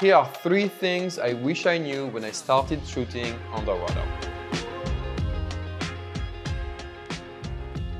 Here are 3 things I wish I knew when I started shooting underwater.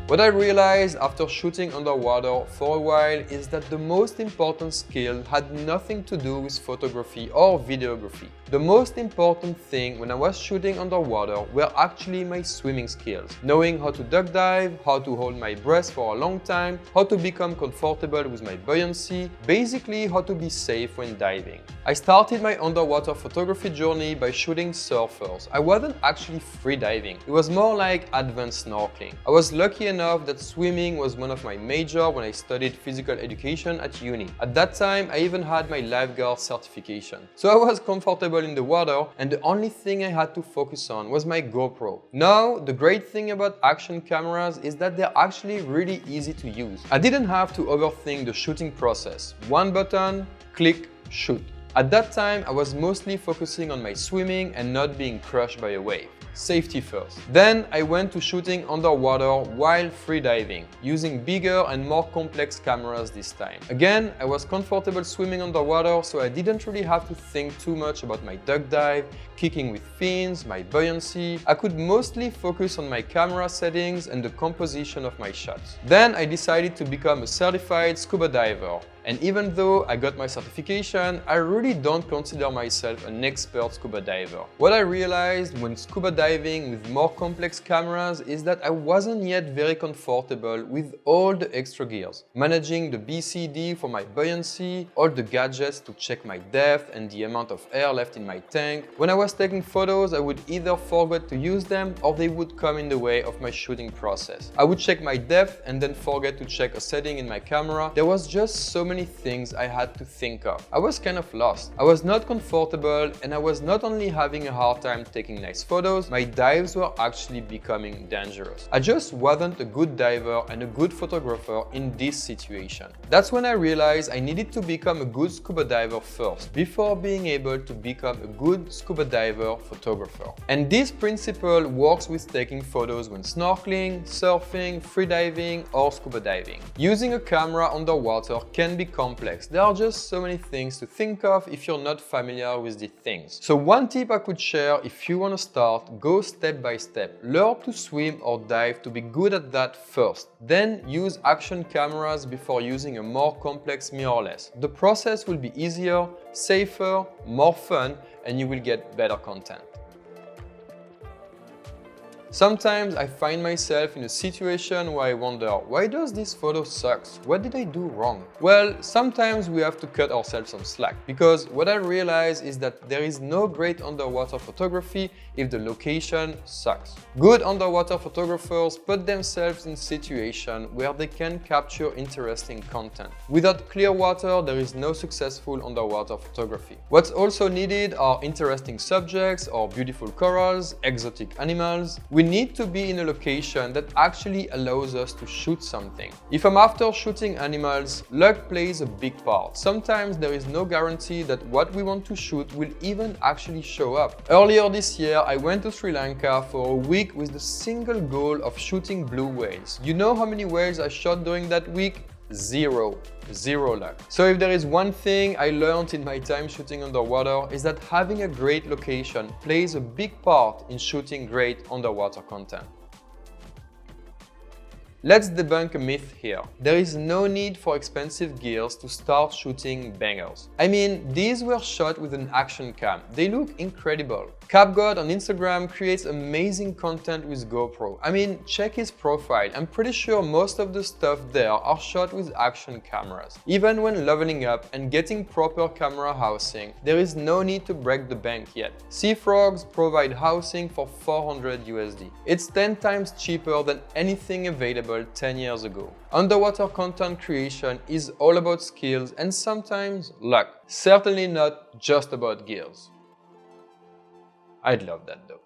What I realized after shooting underwater for a while is that the most important skill had nothing to do with photography or videography. The most important thing when I was shooting underwater were actually my swimming skills. Knowing how to duck dive, how to hold my breath for a long time, how to become comfortable with my buoyancy, basically how to be safe when diving. I started my underwater photography journey by shooting surfers. I wasn't actually free diving. It was more like advanced snorkeling. I was lucky enough that swimming was one of my majors when I studied physical education at uni. At that time, I even had my lifeguard certification. So I was comfortable in the water, and the only thing I had to focus on was my GoPro. Now, the great thing about action cameras is that they're actually really easy to use. I didn't have to overthink the shooting process. One button, click, shoot. At that time, I was mostly focusing on my swimming and not being crushed by a wave. Safety first. Then I went to shooting underwater while freediving, using bigger and more complex cameras this time. Again, I was comfortable swimming underwater, so I didn't really have to think too much about my duck dive, kicking with fins, my buoyancy. I could mostly focus on my camera settings and the composition of my shots. Then I decided to become a certified scuba diver. And even though I got my certification, I really don't consider myself an expert scuba diver. What I realized when scuba diving with more complex cameras is that I wasn't yet very comfortable with all the extra gears. Managing the BCD for my buoyancy, all the gadgets to check my depth and the amount of air left in my tank. When I was taking photos, I would either forget to use them or they would come in the way of my shooting process. I would check my depth and then forget to check a setting in my camera. There was just so many things I had to think of. I was kind of lost. I was not comfortable, and I was not only having a hard time taking nice photos, my dives were actually becoming dangerous. I just wasn't a good diver and a good photographer in this situation. That's when I realized I needed to become a good scuba diver first, before being able to become a good scuba diver photographer. And this principle works with taking photos when snorkeling, surfing, freediving, or scuba diving. Using a camera underwater can be complex. There are just so many things to think of if you're not familiar with these things. So one tip I could share if you want to start, go step by step. Learn to swim or dive to be good at that first. Then use action cameras before using a more complex mirrorless. The process will be easier, safer, more fun, and you will get better content. Sometimes I find myself in a situation where I wonder, why does this photo suck? What did I do wrong? Well, sometimes we have to cut ourselves some slack, because what I realize is that there is no great underwater photography if the location sucks. Good underwater photographers put themselves in situations where they can capture interesting content. Without clear water, there is no successful underwater photography. What's also needed are interesting subjects or beautiful corals, exotic animals. We need to be in a location that actually allows us to shoot something. If I'm after shooting animals, luck plays a big part. Sometimes there is no guarantee that what we want to shoot will even actually show up. Earlier this year, I went to Sri Lanka for a week with the single goal of shooting blue whales. You know how many whales I shot during that week? Zero luck. So if there is one thing I learned in my time shooting underwater, is that having a great location plays a big part in shooting great underwater content. Let's debunk a myth here. There is no need for expensive gears to start shooting bangers. I mean, these were shot with an action cam. They look incredible. CapGod on Instagram creates amazing content with GoPro. I mean, check his profile. I'm pretty sure most of the stuff there are shot with action cameras. Even when leveling up and getting proper camera housing, there is no need to break the bank yet. Sea Frogs provide housing for $400 USD. It's 10 times cheaper than anything available 10 years ago. Underwater content creation is all about skills and sometimes luck. Certainly not just about gears. I'd love that though.